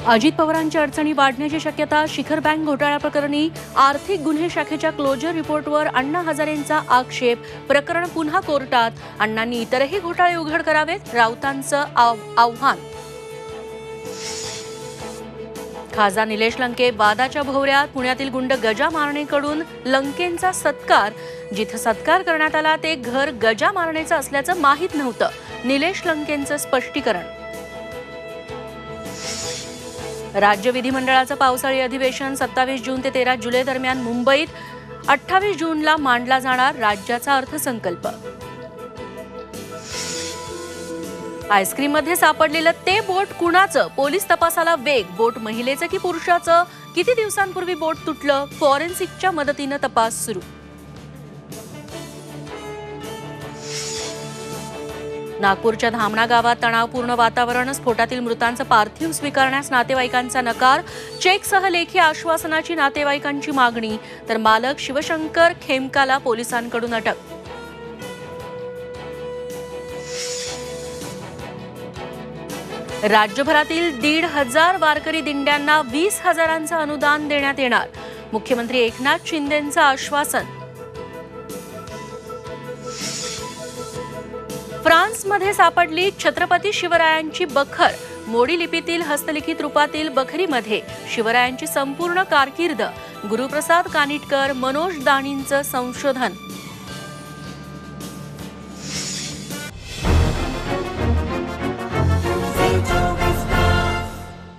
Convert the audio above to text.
अजित पवारांच्या अडचणी वाढण्याची शक्यता. शिखर बँक घोटाळा प्रकरणी आर्थिक गुन्हे शाखेच्या क्लोजर रिपोर्टवर अण्णा हजारेंचा आक्षेप. प्रकरण पुन्हा कोर्टात. अण्णांनी इतरही घोटाळे उघड करावेत, राऊतांचं आव्हान. खासदार निलेश लंके वादाच्या भोवऱ्यात. पुण्यातील गुंड गजा मारणेकडून लंकेंचा सत्कार. जिथं सत्कार करण्यात आला ते घर गजा मारणेचं असल्याचं माहीत नव्हतं. निलेश लंकेंचं स्पष्टीकरण. राज्य विधिमंडळाचं पावसाळी अधिवेशन 27 जून ते 13 जुलै दरम्यान मुंबईत. 28 जूनला मांडला जाणार राज्याचा अर्थसंकल्प. आईस्क्रीममध्ये सापडलेलं ते बोट कुणाचं? पोलीस तपासाला वेग. बोट महिलेचं की पुरुषाचं? किती दिवसांपूर्वी बोट तुटलं? फॉरेन्सिकच्या मदतीनं तपास सुरू. नागपूरच्या धामणा गावात तणावपूर्ण वातावरण. स्फोटातील मृतांचं पार्थिव स्वीकारण्यास नातेवाईकांचा नकार. चेकसह लेखी आश्वासनाची नातेवाईकांची मागणी. तर मालक शिवशंकर खेमकाला पोलिसांकडून अटक. राज्यभरातील 1,500 वारकरी दिंड्यांना 20,000चं अनुदान देण्यात येणार. मुख्यमंत्री एकनाथ शिंदेंचं आश्वासन. फ्रान्समध्ये सापडली छत्रपती शिवरायांची बखर. मोडी लिपीतील हस्तलिखित रूपातील बखरीमध्ये शिवरायांची संपूर्ण कारकीर्द. गुरुप्रसाद कानिटकर, मनोज दाणींचं संशोधन.